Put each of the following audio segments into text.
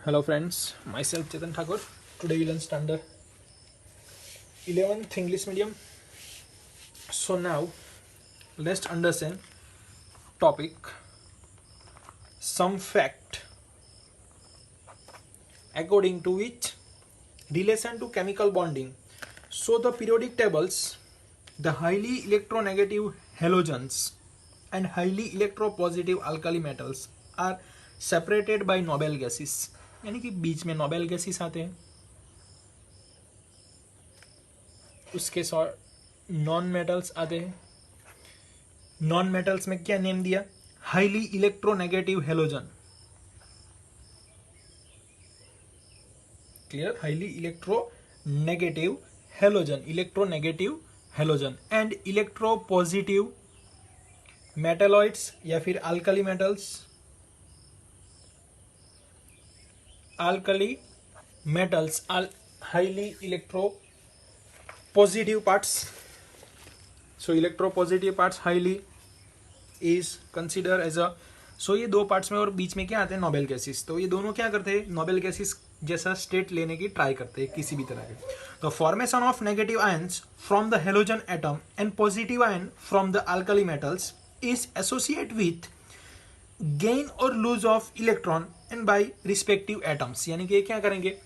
Hello friends, myself Chetan Thakur. Today we learn standard 11th English medium. So now let's understand topic some fact according to which relation to chemical bonding. So the periodic tables, the highly electronegative halogens and highly electropositive alkali metals are separated by noble gases. यानी कि बीच में noble gases आते हैं, उसके साथ non metals आते हैं. Non metals में क्या नेम दिया? Highly electronegative halogen. Clear? Highly electronegative halogen and electropositive metalloids या फिर alkali metals. Alkali metals are highly electropositive parts. So electropositive parts highly is considered as a. So ये दो parts में और बीच में क्या आते हैं? Noble gases. तो ये दोनों क्या करते हैं? नोबेल गैसेस जैसा स्टेट लेने की ट्राई करते हैं किसी भी तरह के. तो formation of negative ions from the halogen atom and positive ion from the alkali metals is associate with gain और lose of electron and by respective atoms. यानी कि क्या करेंगे?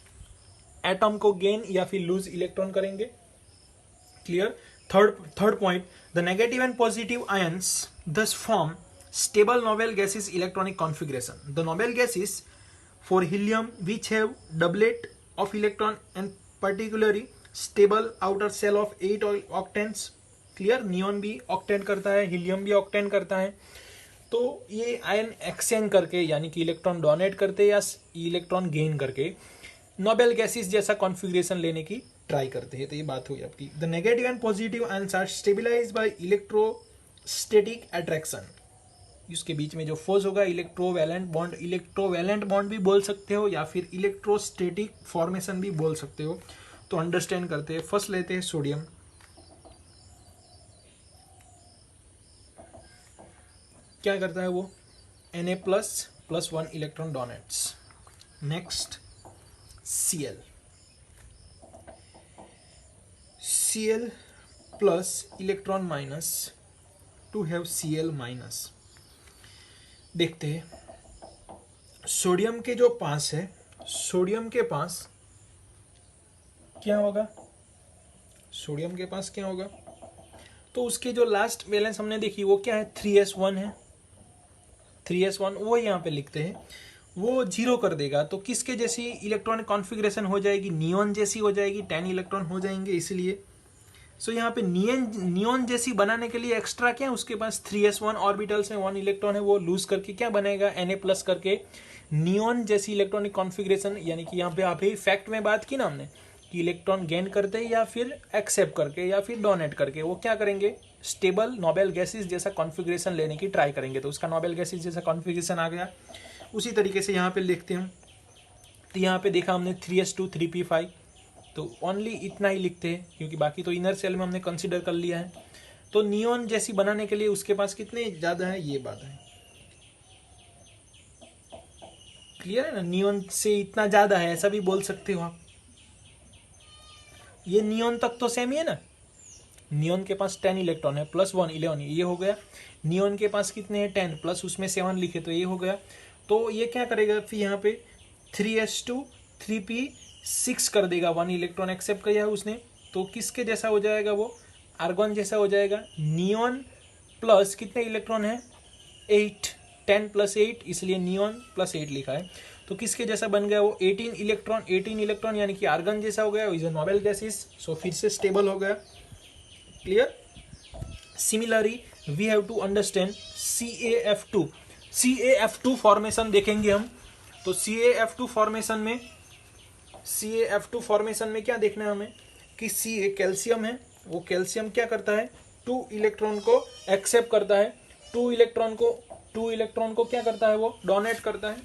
एटम को गेन या फिर लूज इलेक्ट्रॉन करेंगे. Clear? Third point, the negative and positive ions thus form stable noble gases electronic configuration. The noble gases for helium which have doublet of electron and particularly stable outer shell of 8 octets. Clear? Neon भी octet करता है, helium भी octet करता है. तो ये ion exchange करके यानी कि इलेक्ट्रॉन डोनेट करते या इलेक्ट्रॉन गेन करके नोबेल गैसेस जैसा कॉन्फ़िगरेशन लेने की ट्राई करते हैं. तो ये बात हुई आपकी. The negative and positive ions are stabilize by electrostatic attraction. इसके बीच में जो फोर्स होगा इलेक्ट्रोवैलेंट बॉन्ड भी बोल सकते हो या फिर इलेक्ट्रोस्टैटिक फॉर्मेशन भी बोल सकते हो. तो अंडरस्टैंड करते हैं. फर्स्ट लेते हैं सोडियम. क्या करता है वो? Na++1 electron donates. Next Cl plus electron minus two have Cl minus. देखते हैं सोडियम के जो पास है, सोडियम के पास क्या होगा? सोडियम के पास क्या होगा? तो उसके जो लास्ट वैलेंस हमने देखी वो क्या है? 3s1 है. 3s1 वो यहाँ पे लिखते हैं, वो जीरो कर देगा. तो किसके जैसी इलेक्ट्रॉनिक कॉन्फ़िगरेशन हो जाएगी? नियॉन जैसी हो जाएगी. 10 इलेक्ट्रॉन हो जाएंगे इसलिए. सो यहाँ पे नियॉन जैसी बनाने के लिए एक्स्ट्रा क्या है उसके पास? 3s1 ऑर्बिटल्स है, 1 इलेक्ट्रॉन है. वो लूज करके क्या बनेगा? Na+ करके नियॉन जैसी इलेक्ट्रॉनिक कॉन्फ़िगरेशन. यानी कि यहाँ पे अभी फैक्ट में बात की ना हमने कि इलेक्ट्रॉन गेन करते या फिर एक्सेप्ट करके या फिर डोनेट करके वो क्या करेंगे? स्टेबल नोबेल गैसेस जैसा कॉन्फ़िगरेशन लेने की ट्राई करेंगे. तो उसका नोबेल गैसेस जैसा कॉन्फ़िगरेशन आ गया. उसी तरीके से यहाँ पे लिखते हैं. तो यहाँ पे देखा हमने 3s2 3p5. तो ओनली इतना ही लिखते हैं क्योंकि बाकी तो इनर सेल में हमने कंसिडर कर लिया है. तो नियॉन जैसी बनाने के लिए उसके पास कितने ज़्यादा है ये बात है. क्लियर है ना? नियॉन से इतना ज़्यादा है ऐसा भी बोल सकते हो आप. ये नियॉन तक तो सेम ही है ना. नियॉन के पास 10 इलेक्ट्रॉन है, +1 11 ये हो गया. नियॉन के पास कितने हैं? 10 प्लस उसमें 7 लिखे तो ये हो गया. तो ये क्या करेगा फिर? यहाँ पे 3s2 3p6 कर देगा. 1 इलेक्ट्रॉन एक्सेप्ट किया है उसने. तो किसके जैसा हो जाएगा वो? आर्गॉन जैसा हो जाएगा. नियॉन प्लस कितने इलेक्ट्रॉन है? 8. 10 + 8 इसलिए नियॉन +8 लिखा है. तो किसके जैसा बन गया वो? 18 इलेक्ट्रॉन यानी कि आर्गन जैसा हो गया. Is a noble gases. So फिर से स्टेबल हो गया. Clear? Similarly we have to understand CaF2 formation देखेंगे हम. तो CaF2 फॉर्मेशन में क्या देखना है हमें कि Ca कैल्शियम है. वो कैल्शियम क्या करता है? 2 इलेक्ट्रॉन को एक्सेप्ट करता है. 2 इलेक्ट्रॉन को क्या करता है? वो डोनेट करता है.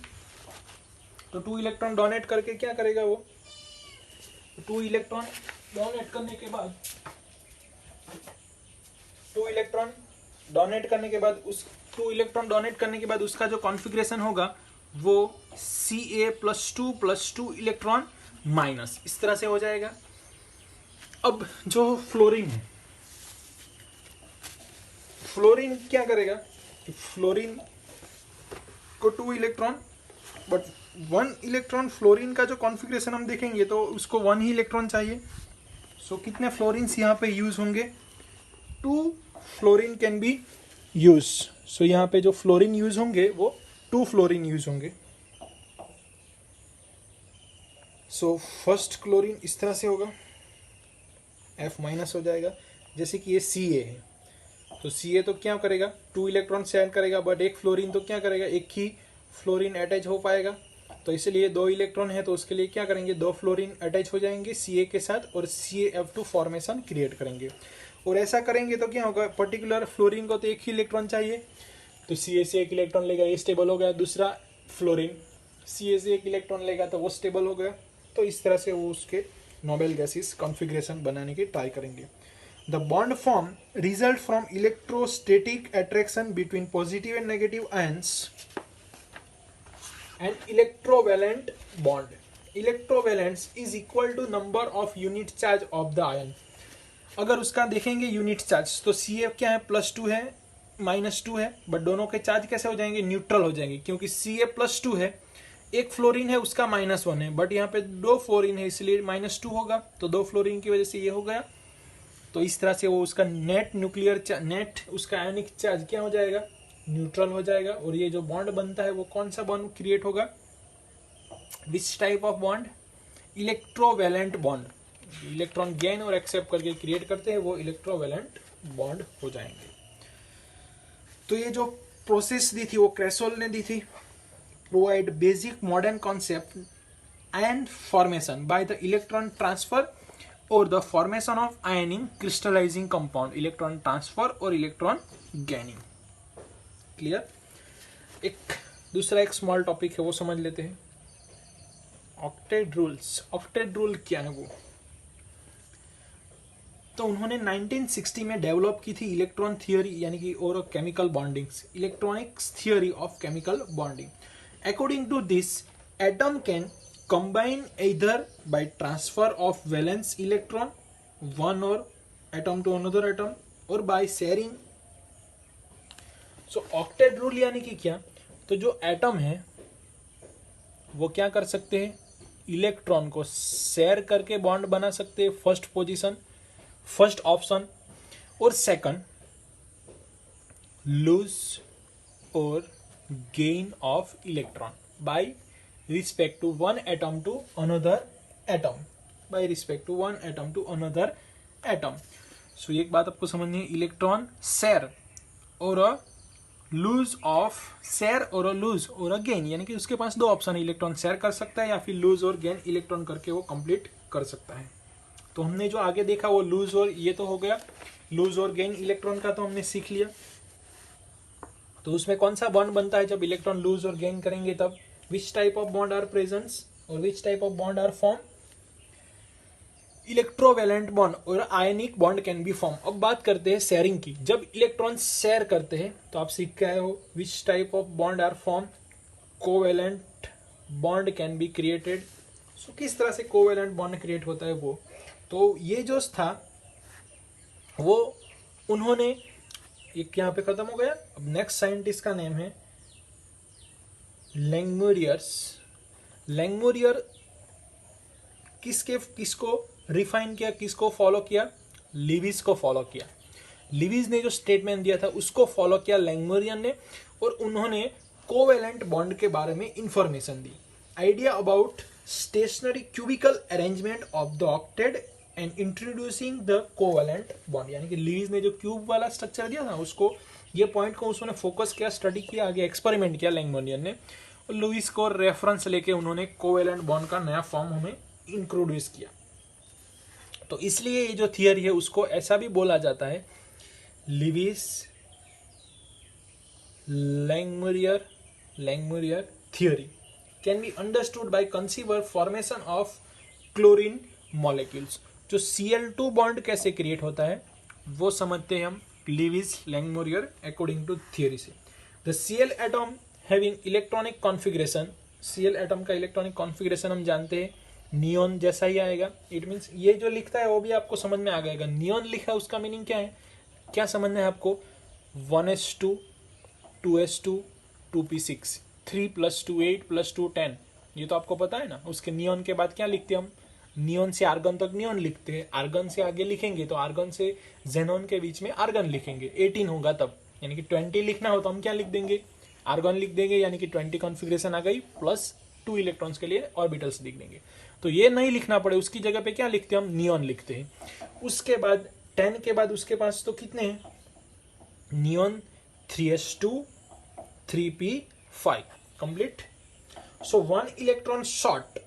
तो 2 इलेक्ट्रॉन डोनेट करके क्या करेगा वो? 2 इलेक्ट्रॉन डोनेट करने के बाद 2 इलेक्ट्रॉन डोनेट करने के बाद उसका जो कॉन्फ़िगरेशन होगा वो Ca+2 इलेक्ट्रॉन माइनस, इस तरह से हो जाएगा। अब जो फ्लोरीन है, फ्लोरीन क्या करेगा कि फ्लोरीन को 2 इलेक्ट्रॉन, बट 1 इलेक्ट्रॉन, फ्लोरीन का जो कॉन्फ़िगरेशन हम देखेंगे तो उसको 1 ही इलेक्ट्रॉन चाहिए। सो कितने फ्लोरीन्स यहाँ पे यूज होंगे? 2 फ्लोरीन कैन बी यूज। सो यहाँ पे जो फ्लोरीन यूज होंगे वो 2 फ्लोरीन यूज होंगे। सो फर्स्ट क्लोरीन इस तरह से होगा, F माइनस हो जाएगा। जैसे कि ये Ca है, तो Ca तो क्या करेगा? 2 इलेक्ट्रॉन शेयर करेगा, बट एक फ्लोरीन तो क्या करेगा? एक ही फ्लोरीन अटैच हो पाएगा। तो इसलिए 2 इलेक्ट्रॉन है तो उसके लिए क्या करेंगे? 2 फ्लोरीन अटैच हो जाएंगे Ca के साथ और CaF2 फॉर्मेशन क्रिएट करेंगे। और ऐसा करेंगे तो क्या होगा? पर्टिकुलर फ्लोरीन को तो एक ही इलेक्ट्रॉन चाहिए, तो Ca से एक इलेक्ट्रॉन लेगा, ये स्टेबल हो गया। दूसरा फ्लोरीन Ca से एक इलेक्ट्रॉन लेगा तो वो स्टेबल हो गया। तो इस तरह से वो उसके नोबेल गैसेस कॉन्फ़िगरेशन बनाने की ट्राई करेंगे। The bond form result from electrostatic attraction between positive and negative ions and electrovalent bond. Electrovalence is equal to number of unit charge of the ion. अगर उसका देखेंगे यूनिट चार्ज तो Ca क्या है? +2 है, -2 है, बट दोनों के चार्ज कैसे हो जाएंगे? न्यूट्रल हो जाएंगे, क्योंकि Ca +2 है, एक फ्लोरीन है उसका -1 है, बट यहाँ पे 2 फ्लोरीन है इसलिए -2 होगा, तो 2 फ्लोरीन की वजह से ये हो गया। तो इस तरह से वो उसका नेट न्यूक्लियर नेट उसका आयनिक चार्ज क्या हो जाएगा? न्यूट्रल हो जाएगा। और ये जो बॉन्ड बनता है वो कौन सा बॉन्ड क्रिएट होगा? Which type of bond? Electrovalent bond. Electron gain और एक्सेप्ट करके क्रिएट करते हैं वो इलेक्ट्रोवैलेंट बॉन्ड हो जाएंगे। तो ये जो प्रोसेस दी थी वो क्रेसोल ने दी थी। Provide basic modern concept and formation by the electron transfer और the formation of ionic crystallizing compound. Electron transfer और इलेक्ट्रॉन गैनिंग। क्लियर? एक दूसरा एक स्मॉल टॉपिक है वो समझ लेते हैं, ऑक्टेट रूल्स। ऑक्टेट रूल क्या है वो? तो उन्होंने 1960 में डेवलप की थी इलेक्ट्रॉन थियोरी, यानी कि और chemical bondings, electronics theory of chemical bonding. According to this, atom can combine either by transfer of valence electron one or atom to another atom or by sharing. So octet rule यानी कि क्या? तो जो atom है वो क्या कर सकते हैं? इलेक्ट्रॉन को शेयर करके बॉन्ड बना सकते हैं, फर्स्ट पोजीशन, फर्स्ट ऑप्शन। और सेकंड, लूज और gain of electron by respect to one atom to another atom, by respect to one atom to another atom. So एक बात आपको समझनी है, इलेक्ट्रॉन शेयर और अ लूज ऑफ शेयर और अ loose और अ गेन, यानी कि उसके पास 2 ऑप्शन है, इलेक्ट्रॉन शेयर कर सकता है या फिर लूज और गेन इलेक्ट्रॉन करके वो कंप्लीट कर सकता है। तो हमने जो आगे देखा वो लूज और ये तो हो गया, लूज और गेन इलेक्ट्रॉन का तो हमने सीख लिया। तो उसमें कौन सा बॉन्ड बनता है जब इलेक्ट्रॉन लूज और गेन करेंगे? तब which type of bond are present और which type of bond are formed? Electrovalent bond और ionic bond can be form. अब बात करते हैं शेयरिंग की। जब इलेक्ट्रॉन शेयर करते हैं तो आप सीख के आए हो which type of bond are formed? Covalent bond can be created. So किस तरह से कोवैलेंट बॉन्ड क्रिएट होता है वो? तो ये जो था वो उन्होंने, एक यहाँ पे खत्म हो गया। अब नेक्स्ट साइंटिस्ट का नेम है लैंगमुरियर्स। लैंगमुरियर किसको रिफाइन किया, किसको फॉलो किया? लिविस को फॉलो किया। लिविस ने जो स्टेटमेंट दिया था उसको फॉलो किया लैंगमुरियर ने, और उन्होंने कोवैलेंट बॉन्ड के बारे में इंफॉर्मेशन दी। Idea about stationary cubical arrangement of the octet and introducing the covalent bond, यानी कि लिविस ने जो क्यूब वाला स्ट्रक्चर दिया था उसको, ये पॉइंट को उसने फोकस किया, स्टडी किया, आगे एक्सपेरिमेंट किया लैंगमुरियर ने, और लुइस को रेफरेंस लेके उन्होंने कोवैलेंट बॉन्ड का नया फॉर्म हमें इंट्रोड्यूस किया। तो इसलिए ये जो थियरी है उसको ऐसा भी बोला जाता है, Lewis Langmuir theory can be understood by consider formation of chlorine molecules. जो Cl2 बॉन्ड कैसे क्रिएट होता है वो समझते हैं हम लिविस लैंगमुरियर अकॉर्डिंग टू थियरी से। The Cl atom having electronic configuration, Cl atom का इलेक्ट्रॉनिक कॉन्फ़िगरेशन हम जानते हैं नियॉन जैसा ही आएगा। इट मीन्स ये जो लिखता है वो भी आपको समझ में आ जाएगा। नियॉन लिखा है उसका मीनिंग क्या है, क्या समझना है आपको, 1s2 2s2 2p6 3 + 2 8 + 2 10, ये तो आपको पता है ना। उसके नियॉन के बाद क्या लिखते हैं हम, नियॉन से आर्गन तक नियॉन लिखते हैं, आर्गन से आगे लिखेंगे तो आर्गन से जेनॉन के बीच में आर्गन लिखेंगे, 18 होगा तब, यानी कि 20 लिखना हो तो हम क्या लिख देंगे, आर्गन लिख देंगे, यानी कि 20 कॉन्फ़िगरेशन आ गई, प्लस 2 इलेक्ट्रॉन्स के लिए ऑर्बिटल्स लिख देंगे। तो ये नहीं लिखना पड़े उसकी जगह पे क्या लिखते हैं हम, नियॉन लिखते हैं। उसके बाद 10 के बाद उसके पास तो कितने हैं, neon 3s2 3p5 complete. So 1 electron short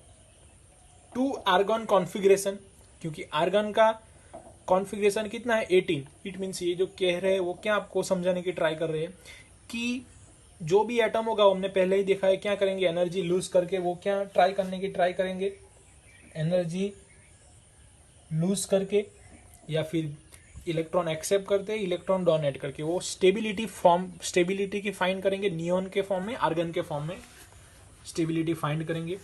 to argon configuration, क्योंकि आर्गन का कॉन्फ़िगरेशन कितना है 18। इट मीन्स ये जो कह रहे हैं वो क्या आपको समझाने की ट्राई कर रहे हैं कि जो भी एटम होगा वो हमने पहले ही देखा है क्या करेंगे, एनर्जी लूज करके वो क्या ट्राई करने की ट्राई करेंगे, एनर्जी लूज करके या फिर इलेक्ट्रॉन एक्सेप्ट करते, इलेक्ट्रॉन डोनेट करके वो स्टेबिलिटी की फाइंड करेंगे, नियॉन के फॉर्म में, आर्गन के फॉर्म में स्टेबिलिटी फाइंड करेंगे।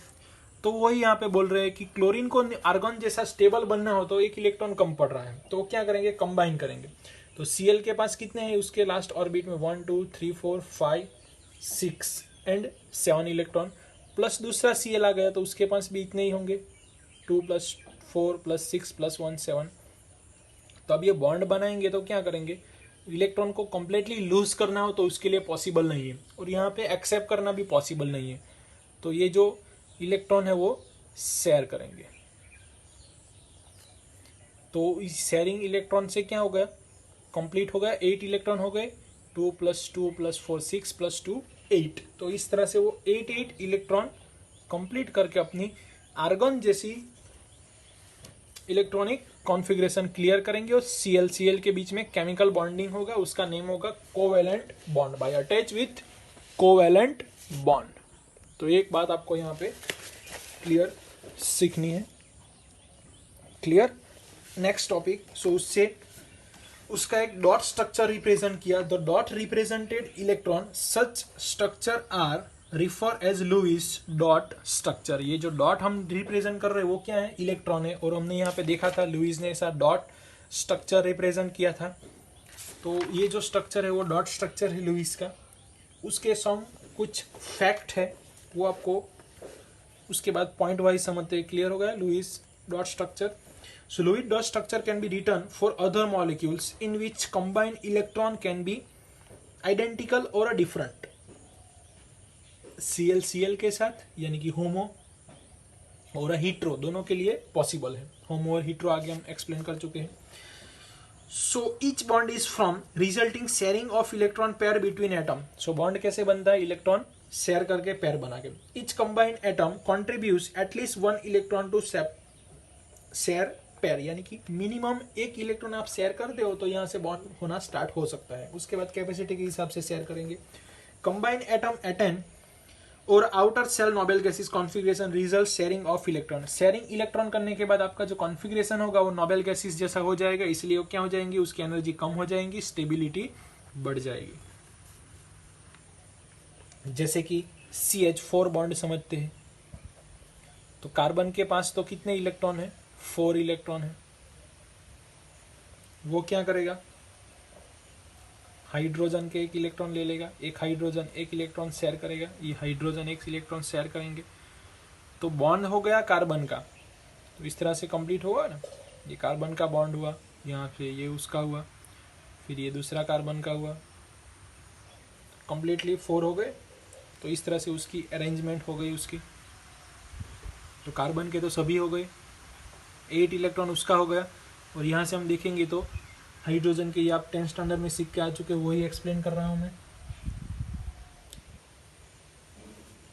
तो वही यहाँ पे बोल रहे हैं कि क्लोरीन को आर्गन जैसा स्टेबल बनना हो तो एक इलेक्ट्रॉन कम पड़ रहा है, तो वो क्या करेंगे, कंबाइन करेंगे। तो Cl के पास कितने हैं उसके लास्ट ऑर्बिट में, 1 2 3 4 5 6 एंड 7 इलेक्ट्रॉन, प्लस दूसरा Cl आ गया तो उसके पास भी इतने ही होंगे, 2 + 4 + 6 + 1 7। तो अब ये बॉन्ड बनाएंगे तो क्या करेंगे, इलेक्ट्रॉन को कंप्लीटली लूज करना हो तो उसके लिए पॉसिबल नहीं है, और यहाँ पे एक्सेप्ट करना भी पॉसिबल नहीं है। तो ये जो इलेक्ट्रॉन है वो शेयर करेंगे। तो इस शेयरिंग इलेक्ट्रॉन से क्या हो गया, कंप्लीट हो गया, 8 इलेक्ट्रॉन हो गए, 2 + 2 + 4 6 + 2 8। तो इस तरह से वो 8 इलेक्ट्रॉन कंप्लीट करके अपनी आर्गन जैसी इलेक्ट्रॉनिक कॉन्फ़िगरेशन क्लियर करेंगे, और Cl के बीच में केमिकल बॉन्डिंग होगा, उसका नेम होगा covalent bond, by attach with covalent bond. तो एक बात आपको यहाँ पे क्लियर सीखनी है, क्लियर। नेक्स्ट टॉपिक, सो उससे उसका एक डॉट स्ट्रक्चर रिप्रेजेंट किया, the dot represented electron, such structure are refer as Lewis dot structure. ये जो डॉट हम रिप्रेजेंट कर रहे हैं वो क्या है, इलेक्ट्रॉन है, और हमने यहाँ पे देखा था लुईस ने ऐसा डॉट स्ट्रक्चर रिप्रेजेंट किया था। तो ये जो स्ट्रक्चर है वो डॉट स्ट्रक्चर है लुईस का। उसके सम कुछ फैक्ट है वो आपको उसके बाद पॉइंट वाइज समझते, क्लियर हो गया Lewis dot structure. So Lewis dot structure can be written for other molecules in which combined electron can be identical or different. Cl के साथ, यानी कि होमो और हीट्रो दोनों के लिए पॉसिबल है। होमो और हीट्रो आगे हम एक्सप्लेन कर चुके हैं। So each bond is from resulting sharing of electron pair between atom. So bond कैसे बनता है, इलेक्ट्रॉन शेयर करके पेयर बना के। Each combined atom contributes at least 1 electron to share pair, यानी कि मिनिमम एक इलेक्ट्रॉन आप शेयर करते हो तो यहाँ से बॉन्ड होना स्टार्ट हो सकता है। उसके बाद कैपेसिटी के हिसाब से शेयर करेंगे। कंबाइन एटम एटन और outer shell noble gases configuration result sharing of electron. Sharing electron करने के बाद आपका जो कॉन्फ़िगरेशन होगा वो नोबेल गैसेस जैसा हो जाएगा, इसलिए वो क्या हो जाएंगी, उसकी एनर्जी कम हो जाएंगी, स्टेबिलिटी बढ़ जाएगी। जैसे कि CH4 बॉन्ड समझते हैं, तो कार्बन के पास तो कितने इलेक्ट्रॉन है, 4 इलेक्ट्रॉन है। वो क्या करेगा, हाइड्रोजन के एक इलेक्ट्रॉन ले लेगा, एक हाइड्रोजन एक इलेक्ट्रॉन शेयर करेगा, ये हाइड्रोजन एक इलेक्ट्रॉन शेयर करेंगे, तो बॉन्ड हो गया कार्बन का। तो इस तरह से कंप्लीट होगा ना, ये कार्बन का बॉन्ड हुआ, यहाँ पे ये उसका हुआ, फिर ये दूसरा कार्बन का हुआ, कंप्लीटली 4 हो गए। तो इस तरह से उसकी अरेंजमेंट हो गई उसकी। तो कार्बन के तो सभी हो गए, 8 इलेक्ट्रॉन उसका हो गया। और यहाँ से हम देखेंगे तो हाइड्रोजन के, ये आप 10th स्टैंडर्ड में सीख के आ चुके, वही एक्सप्लेन कर रहा हूँ मैं,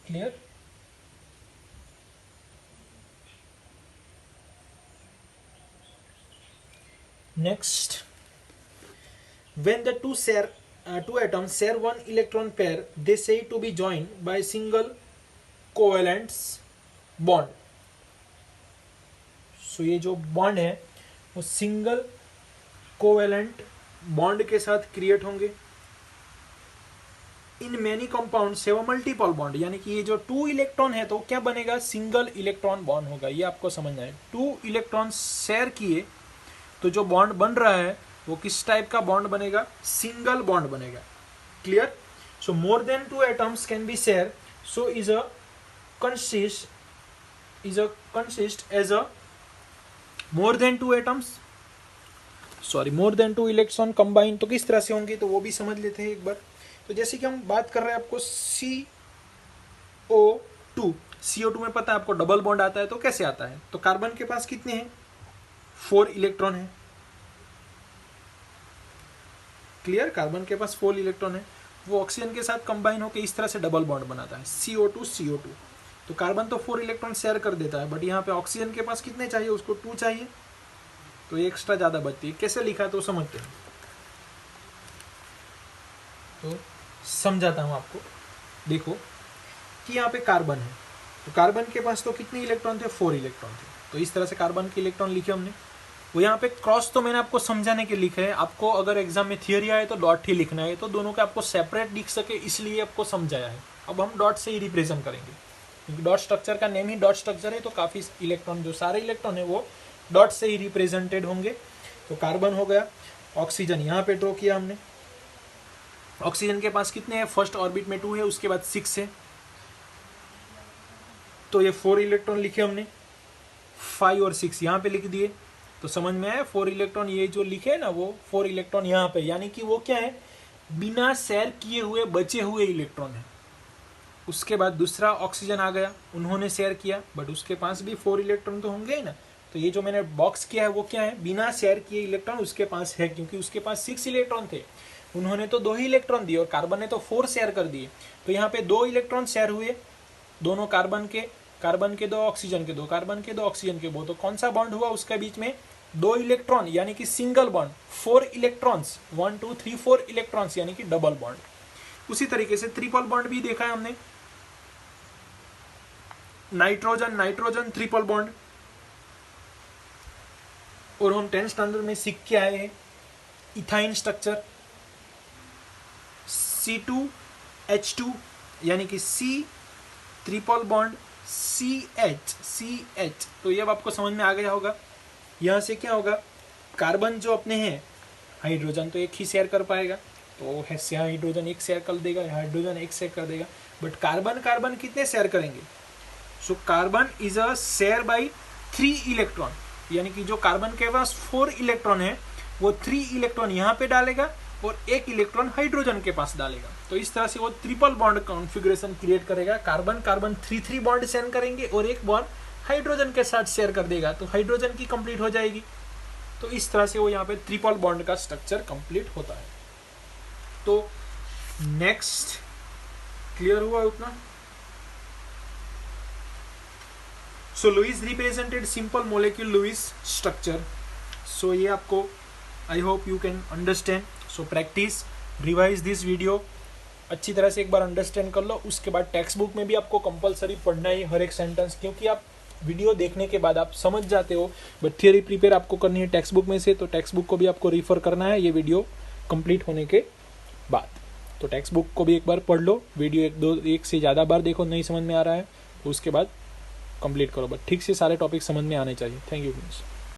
clear. Next, when the two atoms share one electron pair, they say to be joined by single covalent bond. So ये जो बॉन्ड है वो सिंगल कोवेलेंट बॉन्ड के साथ क्रिएट होंगे। इन मैनी कंपाउंड से वो मल्टीपल बॉन्ड, यानी कि ये जो 2 इलेक्ट्रॉन है तो क्या बनेगा, सिंगल इलेक्ट्रॉन बॉन्ड होगा। ये आपको समझना है, 2 इलेक्ट्रॉन शेयर किए तो जो बॉन्ड बन रहा है वो किस टाइप का बॉन्ड बनेगा, सिंगल बॉन्ड बनेगा। Clear? So more than 2 atoms can be share, so is a consist as a more than 2 atoms, more than 2 electron combine. तो किस तरह से होंगे तो वो भी समझ लेते हैं एक बार। तो जैसे कि हम बात कर रहे हैं आपको CO2 में पता है आपको डबल बॉन्ड आता है, तो कैसे आता है, तो कार्बन के पास कितने हैं, 4 इलेक्ट्रॉन है। क्लियर? कार्बन के पास 4 इलेक्ट्रॉन है, वो ऑक्सीजन के साथ कंबाइन होकर इस तरह से डबल बॉन्ड बनाता है, CO2। तो कार्बन तो 4 इलेक्ट्रॉन शेयर कर देता है, बट यहाँ पे ऑक्सीजन के पास कितने चाहिए, उसको 2 चाहिए, तो एक्स्ट्रा ज्यादा बचती है। कैसे लिखा है तो समझते हैं, तो समझाता हूं आपको। देखो कि यहाँ पे कार्बन है, तो कार्बन के पास तो कितने इलेक्ट्रॉन थे, 4 इलेक्ट्रॉन थे। तो इस तरह से कार्बन के इलेक्ट्रॉन लिखे हमने। वो यहाँ पे क्रॉस तो मैंने आपको समझाने के लिखे है, आपको अगर एग्जाम में थियरी आए तो डॉट ही लिखना है, तो दोनों के आपको सेपरेट दिख सके इसलिए आपको समझाया है। अब हम डॉट से ही रिप्रेजेंट करेंगे, क्योंकि डॉट स्ट्रक्चर का नेम ही डॉट स्ट्रक्चर है, तो काफी इलेक्ट्रॉन, जो सारे इलेक्ट्रॉन है वो डॉट से ही रिप्रेजेंटेड होंगे। तो कार्बन हो गया, ऑक्सीजन यहाँ पे ड्रॉ किया हमने। ऑक्सीजन के पास कितने हैं, फर्स्ट ऑर्बिट में 2 है, उसके बाद 6 है, तो ये 4 इलेक्ट्रॉन लिखे हमने, 5 और 6 यहाँ पे लिख दिए। तो समझ में आया, 4 इलेक्ट्रॉन ये जो लिखे है ना, वो 4 इलेक्ट्रॉन यहाँ पे, यानी कि वो क्या है, बिना शेयर किए हुए बचे हुए इलेक्ट्रॉन है। उसके बाद दूसरा ऑक्सीजन आ गया, उन्होंने शेयर किया, बट उसके पास भी 4 इलेक्ट्रॉन तो होंगे ही ना। तो ये जो मैंने बॉक्स किया है वो क्या है, बिना शेयर किए इलेक्ट्रॉन उसके पास है, क्योंकि उसके पास 6 इलेक्ट्रॉन थे, उन्होंने तो 2 ही इलेक्ट्रॉन दिए और कार्बन ने तो 4 शेयर कर दिए। तो यहाँ पे 2 इलेक्ट्रॉन शेयर हुए, दोनों कार्बन के 2 ऑक्सीजन के 2, कार्बन के 2 ऑक्सीजन के 2। तो कौन सा बॉन्ड हुआ उसके बीच में, 2 इलेक्ट्रॉन, यानी कि सिंगल बॉन्ड। 4 इलेक्ट्रॉन्स, 1 2 3 4 इलेक्ट्रॉन्स, यानी कि डबल बॉन्ड। उसी तरीके से ट्रिपल बॉन्ड भी देखा है हमने, नाइट्रोजन ट्रिपल बॉन्ड, और हम 10th स्टैंडर्ड में सीख के आए हैं इथाइन स्ट्रक्चर, C2H2, यानी कि C ट्रिपल बॉन्ड CH। तो ये अब आपको समझ में आ गया होगा। यहाँ से क्या होगा, कार्बन जो अपने हैं, हाइड्रोजन तो एक ही शेयर कर पाएगा, तो हाइड्रोजन एक शेयर कर देगा, हाइड्रोजन एक शेयर कर देगा, बट कार्बन कितने शेयर करेंगे। So carbon is a share by 3 electron, यानी कि जो कार्बन के पास 4 इलेक्ट्रॉन है वो 3 इलेक्ट्रॉन यहाँ पे डालेगा और 1 इलेक्ट्रॉन हाइड्रोजन के पास डालेगा। तो इस तरह से वो ट्रिपल बॉन्ड कॉन्फ़िगरेशन क्रिएट करेगा। कार्बन 3 बॉन्ड शेयर करेंगे और एक बॉन्ड हाइड्रोजन के साथ शेयर कर देगा, तो हाइड्रोजन की कंप्लीट हो जाएगी। तो इस तरह से वो यहाँ पे ट्रिपल बॉन्ड का स्ट्रक्चर कंप्लीट होता है। तो नेक्स्ट क्लियर हुआ उतना। So Lewis represented simple molecule Lewis structure. So ये आपको, I hope you can understand. So practice, revise this video, अच्छी तरह से एक बार अंडरस्टैंड कर लो। उसके बाद टेक्स्ट बुक में भी आपको कंपलसरी पढ़ना है हर एक सेंटेंस, क्योंकि आप वीडियो देखने के बाद आप समझ जाते हो, बट थियरी प्रिपेयर आपको करनी है टेक्स्ट बुक में से, तो टेक्स्ट बुक को भी आपको रिफर करना है ये वीडियो कंप्लीट होने के बाद। तो टेक्स्ट बुक को भी एक बार पढ़ लो, वीडियो एक से ज़्यादा बार देखो, नहीं समझ में आ रहा है तो उसके बाद कंप्लीट करो, बट ठीक से सारे टॉपिक समझ में आने चाहिए। Thank you friends.